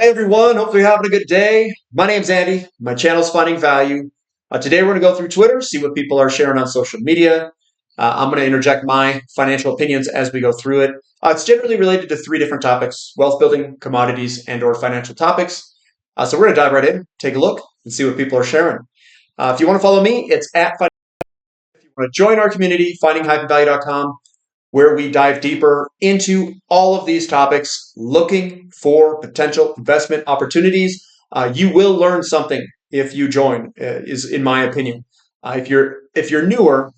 Hey everyone, hopefully you're having a good day. My name's Andy. My channel's Finding Value. Today we're going to go through Twitter, see what people are sharing on social media. I'm going to interject my financial opinions as we go through it. It's generally related to three different topics: wealth building, commodities, and/or financial topics. So we're going to dive right in, take a look, and see what people are sharing. If you want to follow me, it's at Finding. If you want to join our community, finding-value.com, where we dive deeper into all of these topics, looking for potential investment opportunities. You will learn something if you join, is in my opinion. If you're newer,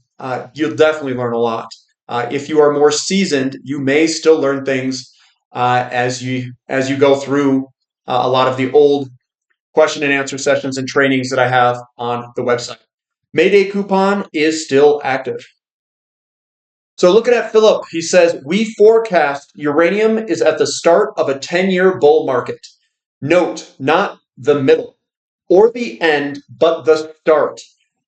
you'll definitely learn a lot. If you are more seasoned, you may still learn things as you go through a lot of the old question and answer sessions and trainings that I have on the website. Mayday coupon is still active. So looking at Philip, he says, we forecast uranium is at the start of a 10-year bull market. Note, not the middle or the end, but the start.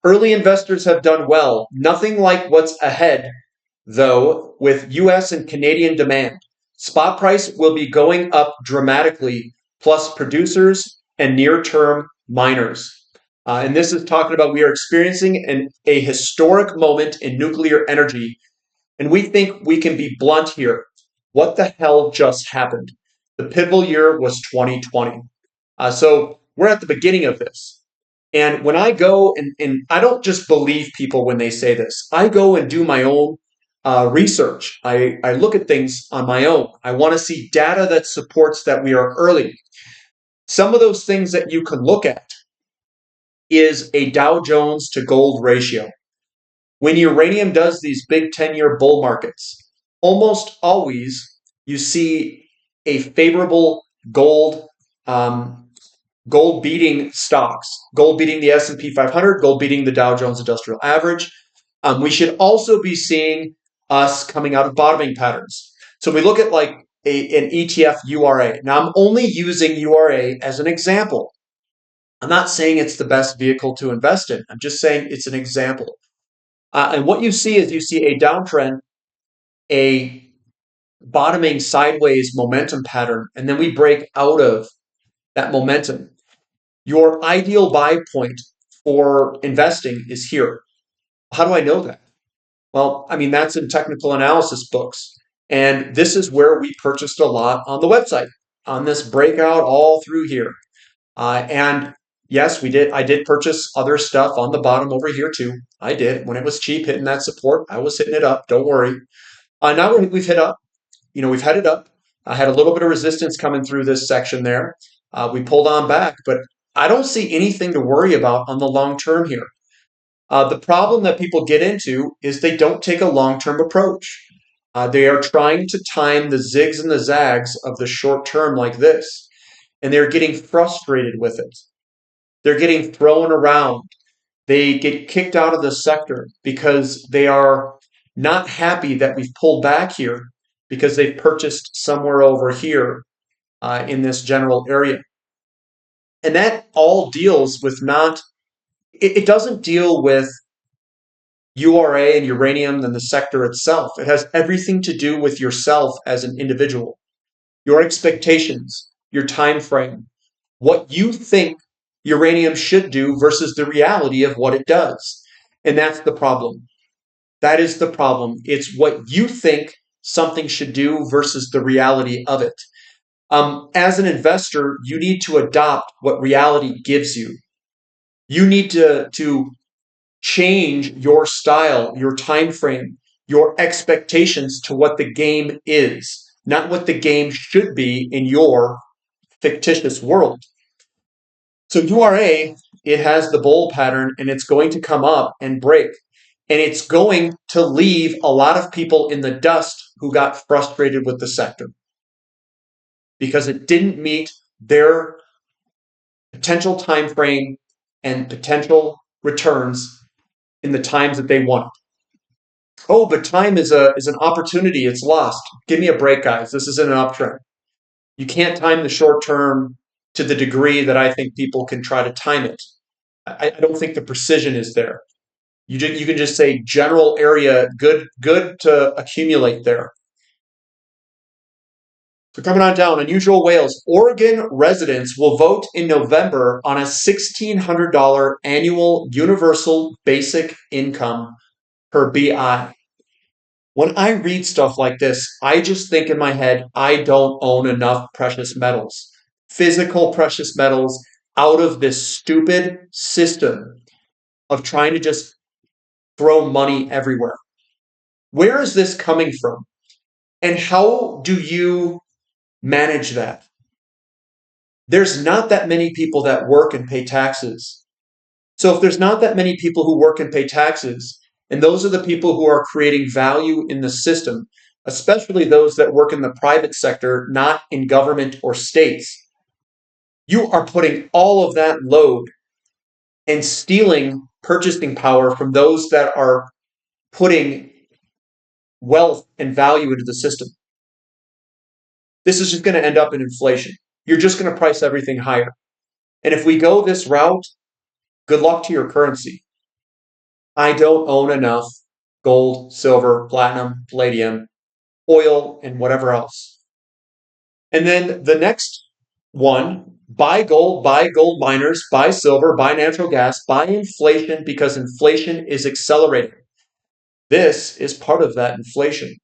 Early investors have done well. Nothing like what's ahead, though, with US and Canadian demand. Spot price will be going up dramatically, plus producers and near-term miners. And this is talking about we are experiencing a historic moment in nuclear energy, and we think we can be blunt here. What the hell just happened? The pivotal year was 2020. So we're at the beginning of this. And when I go and I don't just believe people when they say this, I go and do my own research. I look at things on my own. I want to see data that supports that we are early. Some of those things that you can look at is a Dow Jones to gold ratio. When uranium does these big 10-year bull markets, almost always you see a favorable gold, gold beating stocks, gold beating the S&P 500, gold beating the Dow Jones Industrial Average. We should also be seeing us coming out of bottoming patterns. So we look at like an ETF URA. Now I'm only using URA as an example. I'm not saying it's the best vehicle to invest in. I'm just saying it's an example. And what you see is you see a downtrend, a bottoming sideways momentum pattern, and then we break out of that momentum. Your ideal buy point for investing is here. How do I know that? Well, I mean, that's in technical analysis books. And this is where we purchased a lot on the website, on this breakout all through here. And yes, we did. I did purchase other stuff on the bottom over here too. I did. When it was cheap, hitting that support, I was hitting it up. Don't worry. Now we've hit up. We've headed up. I had a little bit of resistance coming through this section there. We pulled on back, but I don't see anything to worry about on the long term here. The problem that people get into is they don't take a long-term approach. They are trying to time the zigs and the zags of the short term like this, and they're getting frustrated with it. They're getting thrown around. They get kicked out of the sector because they are not happy that we've pulled back here because they've purchased somewhere over here in this general area. And that all deals with it doesn't deal with URA and uranium and the sector itself. It has everything to do with yourself as an individual, your expectations, your time frame, what you think uranium should do versus the reality of what it does. And that's the problem. That is the problem. It's what you think something should do versus the reality of it. As an investor, you need to adopt what reality gives you. You need to change your style, your time frame, your expectations to what the game is, not what the game should be in your fictitious world. So URA, it has the bull pattern and it's going to come up and break. And it's going to leave a lot of people in the dust who got frustrated with the sector because it didn't meet their potential time frame and potential returns in the times that they wanted. Oh, but time is an opportunity. It's lost. Give me a break, guys. This isn't an uptrend. You can't time the short term to the degree that I think people can try to time it. I don't think the precision is there. You can just say general area, good to accumulate there. So coming on down, unusual whales. Oregon residents will vote in November on a $1,600 annual universal basic income per BI. When I read stuff like this, I just think in my head, I don't own enough precious metals, physical precious metals, out of this stupid system of trying to just throw money everywhere. Where is this coming from? And how do you manage that? There's not that many people that work and pay taxes. So if there's not that many people who work and pay taxes, and those are the people who are creating value in the system, especially those that work in the private sector, not in government or states, you are putting all of that load and stealing purchasing power from those that are putting wealth and value into the system. This is just going to end up in inflation. You're just going to price everything higher. And if we go this route, good luck to your currency. I don't own enough gold, silver, platinum, palladium, oil, and whatever else. And then the next one, buy gold miners, buy silver, buy natural gas, buy inflation because inflation is accelerating. This is part of that inflation.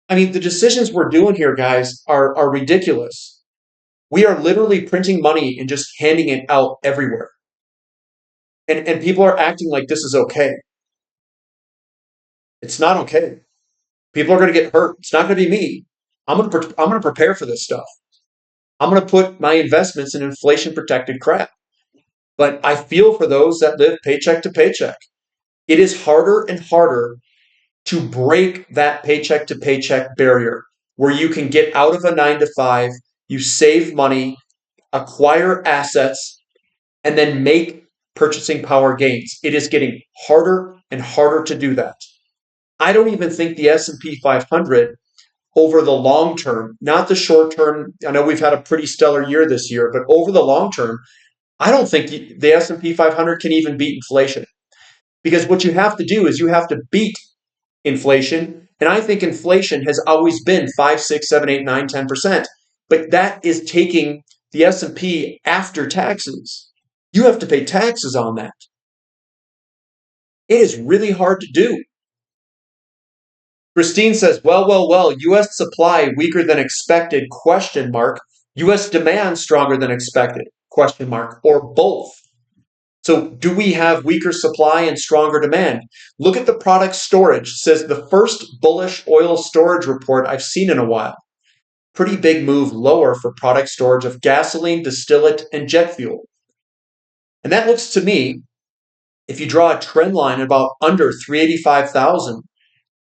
I mean, the decisions we're doing here, guys, are ridiculous. We are literally printing money and just handing it out everywhere. And people are acting like this is okay. It's not okay. People are going to get hurt. It's not going to be me. I'm going to prepare for this stuff. I'm going to put my investments in inflation protected crap. But I feel for those that live paycheck to paycheck. It is harder and harder to break that paycheck to paycheck barrier where you can get out of a 9 to 5, you save money, acquire assets, and then make purchasing power gains. It is getting harder and harder to do that. I don't even think the S&P 500 over the long term, not the short term. I know we've had a pretty stellar year this year, but over the long term, I don't think the S&P 500 can even beat inflation. Because what you have to do is you have to beat inflation. And I think inflation has always been 5, 6, 7, 8, 9, 10%. But that is taking the S&P after taxes. You have to pay taxes on that. It is really hard to do. Christine says, well, U.S. supply weaker than expected, ? U.S. demand stronger than expected, ? Or both. So do we have weaker supply and stronger demand? Look at the product storage. It says the first bullish oil storage report I've seen in a while. Pretty big move lower for product storage of gasoline, distillate, and jet fuel. And that looks to me, if you draw a trend line about under 385,000,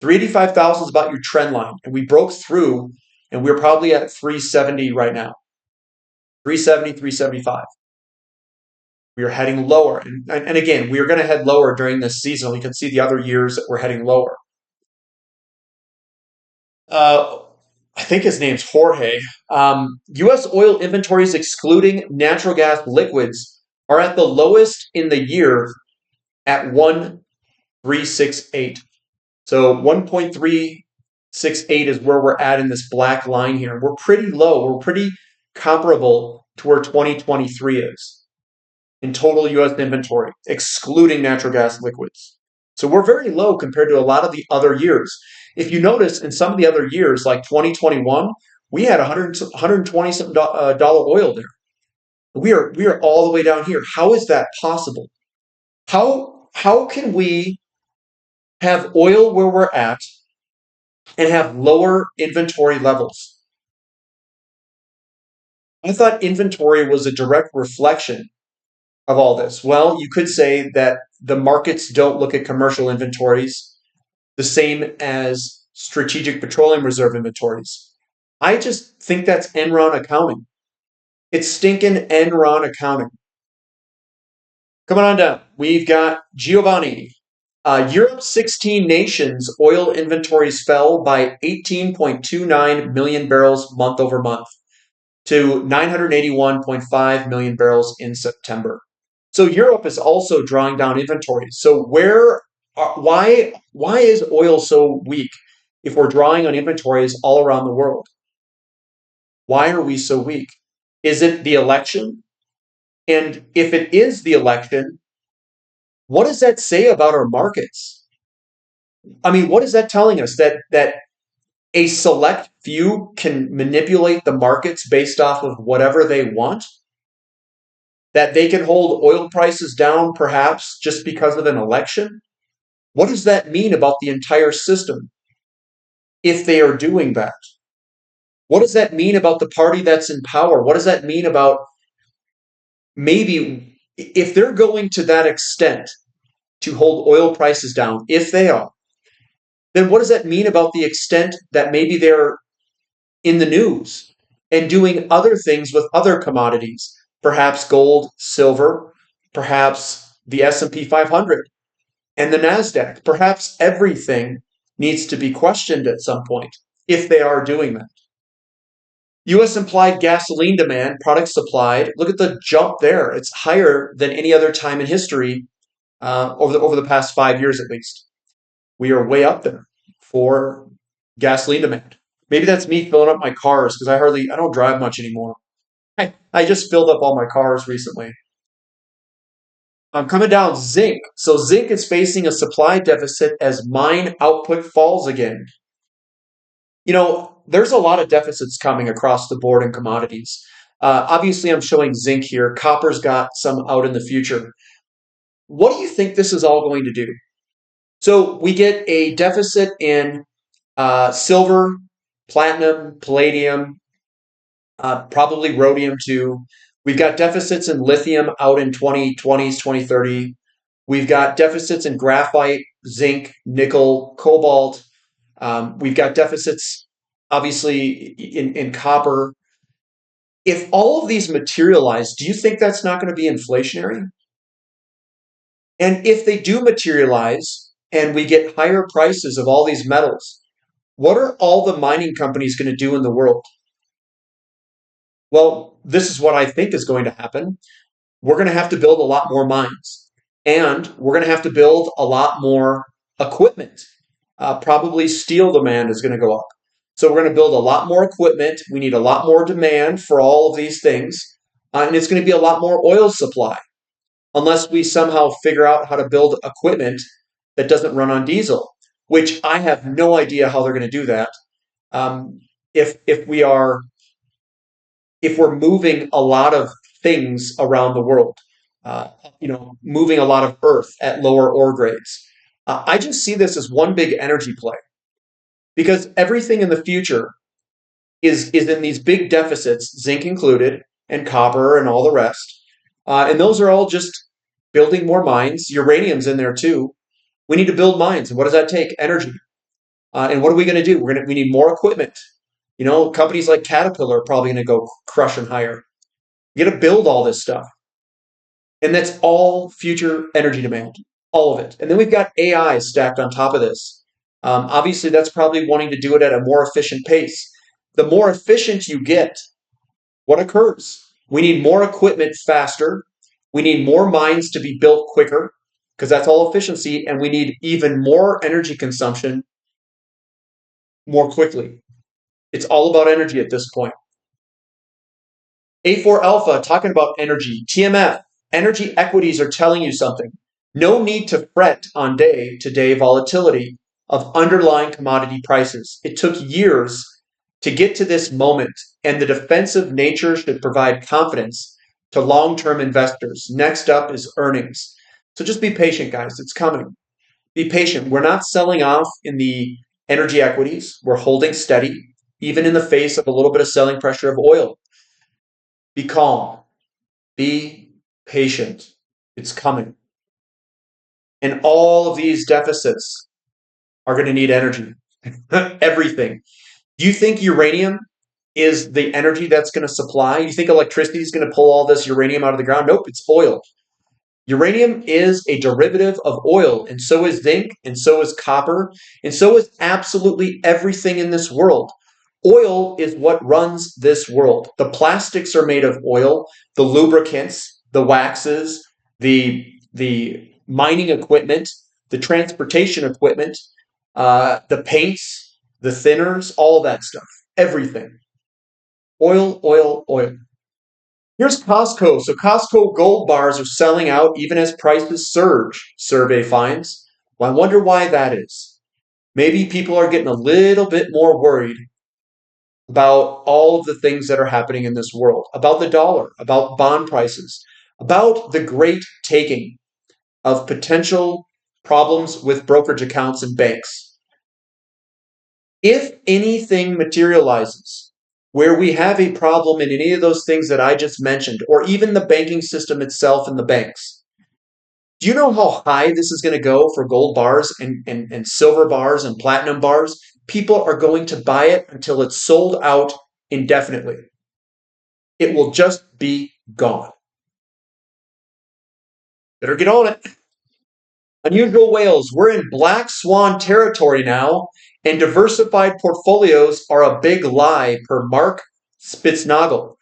385,000 is about your trend line. And we broke through, and we're probably at 370 right now. 370, 375. We are heading lower. And again, we are going to head lower during this season. You can see the other years that we're heading lower. I think his name's Jorge. U.S. oil inventories excluding natural gas liquids are at the lowest in the year at 1,368. So 1.368 is where we're at in this black line here. We're pretty low. We're pretty comparable to where 2023 is in total U.S. inventory, excluding natural gas liquids. So we're very low compared to a lot of the other years. If you notice, in some of the other years, like 2021, we had $120 dollar oil there. We are all the way down here. How is that possible? How can we have oil where we're at and have lower inventory levels? I thought inventory was a direct reflection of all this. Well, you could say that the markets don't look at commercial inventories the same as strategic petroleum reserve inventories. I just think that's Enron accounting. It's stinking Enron accounting. Coming on down, we've got Giovanni. Europe's 16 nations oil inventories fell by 18.29 million barrels month over month to 981.5 million barrels in September. So Europe is also drawing down inventories. So why is oil so weak if we're drawing on inventories all around the world? Why are we so weak? Is it the election? And if it is the election, what does that say about our markets? I mean, what is that telling us? That a select few can manipulate the markets based off of whatever they want? That they can hold oil prices down perhaps just because of an election? What does that mean about the entire system if they are doing that? What does that mean about the party that's in power? What does that mean about maybe if they're going to that extent to hold oil prices down, if they are, then what does that mean about the extent that maybe they're in the news and doing other things with other commodities, perhaps gold, silver, perhaps the S&P 500 and the Nasdaq? Perhaps everything needs to be questioned at some point if they are doing that. US implied gasoline demand, products supplied. Look at the jump there. It's higher than any other time in history over the past 5 years at least. We are way up there for gasoline demand. Maybe that's me filling up my cars because I don't drive much anymore. I just filled up all my cars recently. I'm coming down zinc. So zinc is facing a supply deficit as mine output falls again. There's a lot of deficits coming across the board in commodities. Obviously, I'm showing zinc here. Copper's got some out in the future. What do you think this is all going to do? So we get a deficit in silver, platinum, palladium, probably rhodium too. We've got deficits in lithium out in 2020s, 2030. We've got deficits in graphite, zinc, nickel, cobalt. We've got deficits, obviously, in copper. If all of these materialize, do you think that's not going to be inflationary? And if they do materialize and we get higher prices of all these metals, what are all the mining companies going to do in the world? Well, this is what I think is going to happen. We're going to have to build a lot more mines, and we're going to have to build a lot more equipment. Probably steel demand is going to go up. So we're going to build a lot more equipment. We need a lot more demand for all of these things. And it's going to be a lot more oil supply unless we somehow figure out how to build equipment that doesn't run on diesel, which I have no idea how they're going to do that. Um, if we're moving a lot of things around the world, moving a lot of earth at lower ore grades. I just see this as one big energy play because everything in the future is in these big deficits, zinc included, and copper and all the rest. And those are all just building more mines. Uranium's in there too. We need to build mines. And what does that take? Energy. And what are we going to do? We need more equipment. Companies like Caterpillar are probably going to go crush and hire. You got to build all this stuff. And that's all future energy demand, all of it. And then we've got AI stacked on top of this. Obviously, that's probably wanting to do it at a more efficient pace. The more efficient you get, what occurs? We need more equipment faster. We need more mines to be built quicker because that's all efficiency. And we need even more energy consumption more quickly. It's all about energy at this point. A4 Alpha talking about energy. TMF, energy equities are telling you something. No need to fret on day-to-day volatility of underlying commodity prices. It took years to get to this moment, and the defensive nature should provide confidence to long-term investors. Next up is earnings. So just be patient, guys. It's coming. Be patient. We're not selling off in the energy equities. We're holding steady, even in the face of a little bit of selling pressure of oil. Be calm. Be patient. It's coming. And all of these deficits are going to need energy. Everything. Do you think uranium is the energy that's going to supply? You think electricity is going to pull all this uranium out of the ground? Nope, it's oil. Uranium is a derivative of oil, and so is zinc, and so is copper, and so is absolutely everything in this world. Oil is what runs this world. The plastics are made of oil, the lubricants, the waxes, the mining equipment, the transportation equipment, the paints, the thinners, all that stuff, everything. Oil, oil, oil. Here's Costco. So Costco gold bars are selling out even as prices surge, survey finds. Well, I wonder why that is. Maybe people are getting a little bit more worried about all of the things that are happening in this world, about the dollar, about bond prices, about the great taking of potential problems with brokerage accounts and banks. If anything materializes where we have a problem in any of those things that I just mentioned, or even the banking system itself and the banks, do you know how high this is going to go for gold bars and silver bars and platinum bars? People are going to buy it until it's sold out indefinitely. It will just be gone. Better get on it. Unusual whales. We're in black swan territory now, and diversified portfolios are a big lie, per Mark Spitznagel,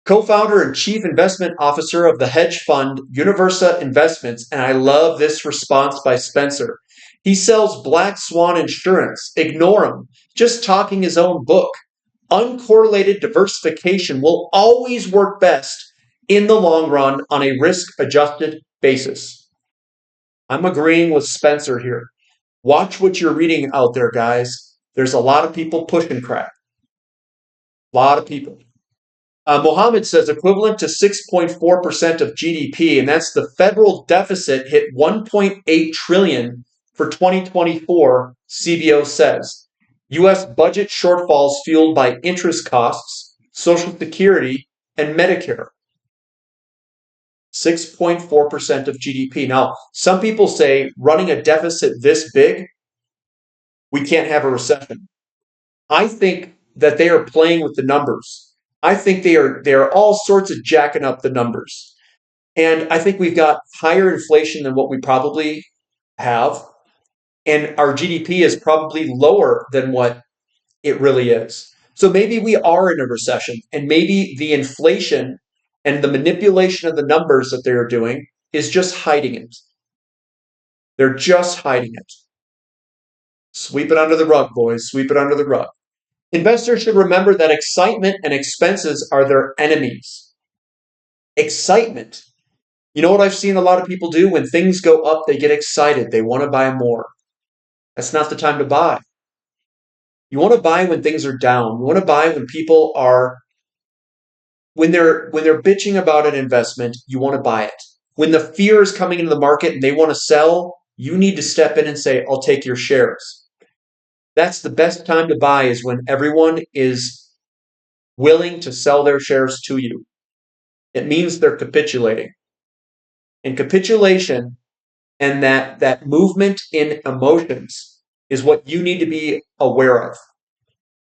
co-founder and chief investment officer of the hedge fund Universa Investments. And I love this response by Spencer. He sells black swan insurance. Ignore him. Just talking his own book. Uncorrelated diversification will always work best in the long run on a risk-adjusted basis. I'm agreeing with Spencer here. Watch what you're reading out there, guys. There's a lot of people pushing crap. A lot of people. Mohammed says equivalent to 6.4% of GDP, and that's the federal deficit hit 1.8 trillion for 2024, CBO says. U.S. budget shortfalls fueled by interest costs, Social Security, and Medicare. 6.4% of GDP. Now, some people say running a deficit this big, we can't have a recession. I think that they are playing with the numbers. I think they are all sorts of jacking up the numbers. And I think we've got higher inflation than what we probably have. And our GDP is probably lower than what it really is. So maybe we are in a recession, and maybe the inflation and the manipulation of the numbers that they're doing is just hiding it. They're just hiding it. Sweep it under the rug, boys. Sweep it under the rug. Investors should remember that excitement and expenses are their enemies. Excitement. You know what I've seen a lot of people do? When things go up, they get excited. They want to buy more. That's not the time to buy. You want to buy when things are down. You want to buy when people are, when they're bitching about an investment, you want to buy it. When the fear is coming into the market and they want to sell, you need to step in and say, I'll take your shares. That's the best time to buy, is when everyone is willing to sell their shares to you. It means they're capitulating. And capitulation and that movement in emotions is what you need to be aware of.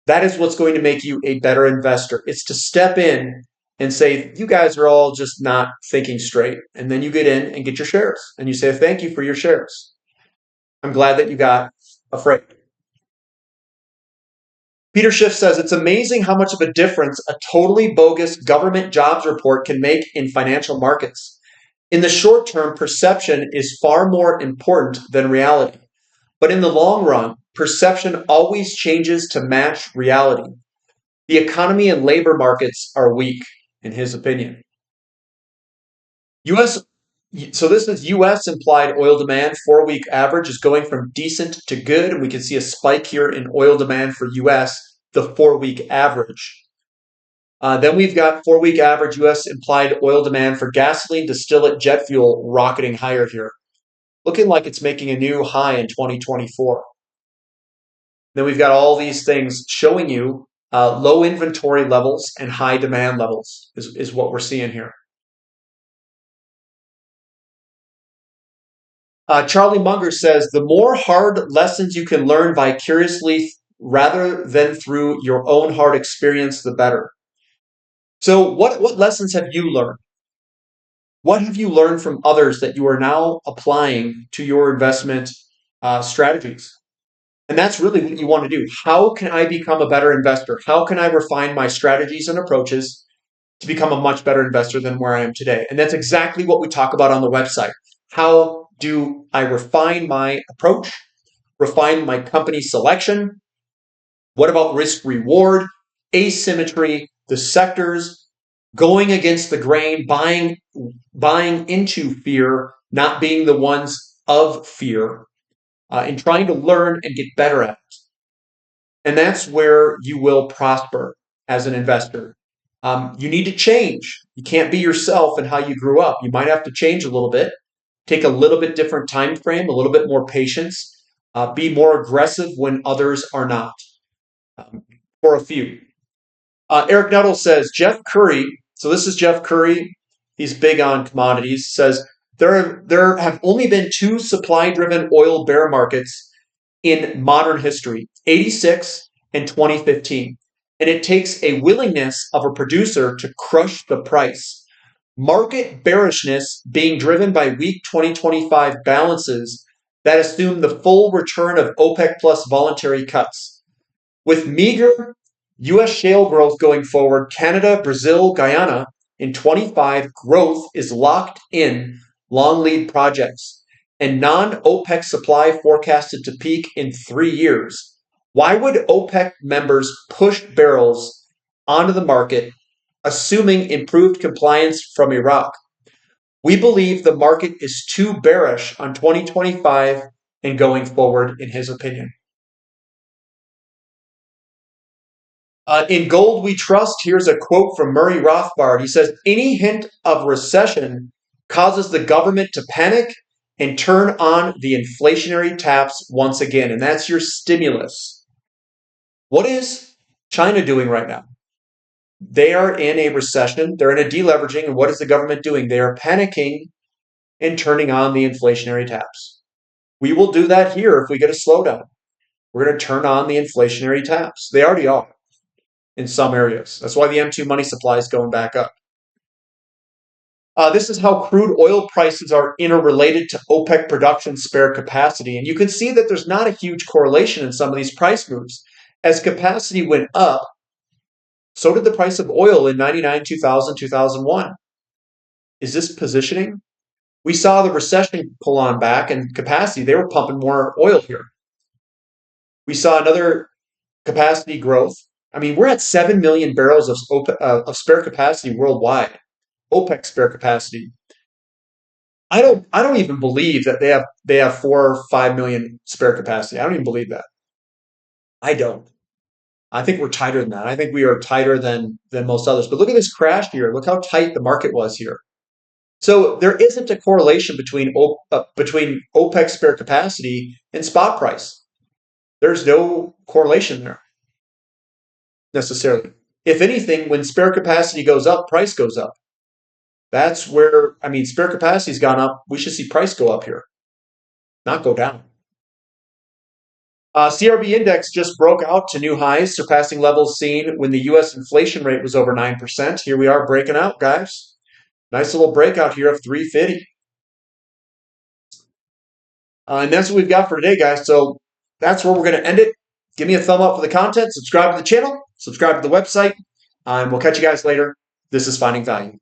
That is what's going to make you a better investor. It's to step in and say, you guys are all just not thinking straight. And then you get in and get your shares. And you say, thank you for your shares. I'm glad that you got afraid. Peter Schiff says, it's amazing how much of a difference a totally bogus government jobs report can make in financial markets. In the short term, perception is far more important than reality. But in the long run, perception always changes to match reality. The economy and labor markets are weak, in his opinion. So this is U.S. implied oil demand. 4-week average is going from decent to good, and we can see a spike here in oil demand for U.S., the 4-week average. Then we've got 4-week average U.S. implied oil demand for gasoline, distillate, jet fuel rocketing higher here, looking like it's making a new high in 2024. Then we've got all these things showing you low inventory levels and high demand levels is what we're seeing here. Charlie Munger says, the more hard lessons you can learn vicariously rather than through your own hard experience, the better. So what lessons have you learned? What have you learned from others that you are now applying to your investment strategies? And that's really what you want to do. How can I become a better investor? How can I refine my strategies and approaches to become a much better investor than where I am today? And that's exactly what we talk about on the website. How do I refine my approach, refine my company selection? What about risk reward, asymmetry, the sectors going against the grain, buying into fear, not being the ones of fear, and trying to learn and get better at it. And that's where you will prosper as an investor. You need to change. You can't be yourself and how you grew up. You might have to change a little bit, take a little bit different time frame, a little bit more patience, be more aggressive when others are not. For a few. Eric Nuttall says Jeff Curry. So this is Jeff Curry. He's big on commodities. Says there have only been two supply-driven oil bear markets in modern history, 86 and 2015. And it takes a willingness of a producer to crush the price. Market bearishness being driven by weak 2025 balances that assume the full return of OPEC plus voluntary cuts. With meager U.S. shale growth going forward, Canada, Brazil, Guyana, in 25, growth is locked in long lead projects and non-OPEC supply forecasted to peak in 3 years. Why would OPEC members push barrels onto the market, assuming improved compliance from Iraq? We believe the market is too bearish on 2025 and going forward, in his opinion. In Gold We Trust, here's a quote from Murray Rothbard. He says, any hint of recession causes the government to panic and turn on the inflationary taps once again. And that's your stimulus. What is China doing right now? They are in a recession. They're in a deleveraging. And what is the government doing? They are panicking and turning on the inflationary taps. We will do that here if we get a slowdown. We're going to turn on the inflationary taps. They already are in some areas. That's why the M2 money supply is going back up. This is how crude oil prices are interrelated to OPEC production spare capacity. And you can see that there's not a huge correlation in some of these price moves. As capacity went up, so did the price of oil in 99, 2000, 2001. Is this positioning? We saw the recession pull on back and capacity. They were pumping more oil here. We saw another capacity growth. I mean, we're at 7 million barrels of spare capacity worldwide. OPEC spare capacity. I don't even believe that they have 4 or 5 million spare capacity. I don't even believe that. I don't. I think we're tighter than that. I think we are tighter than most others. But look at this crash here. Look how tight the market was here. So there isn't a correlation between OPEC spare capacity and spot price. There's no correlation there necessarily. If anything, when spare capacity goes up, price goes up. That's where, I mean, spare capacity's gone up. We should see price go up here, not go down. CRB index just broke out to new highs, surpassing levels seen when the U.S. inflation rate was over 9%. Here we are breaking out, guys. Nice little breakout here of 350. And that's what we've got for today, guys. So that's where we're going to end it. Give me a thumb up for the content. Subscribe to the channel. Subscribe to the website. And we'll catch you guys later. This is Finding Value.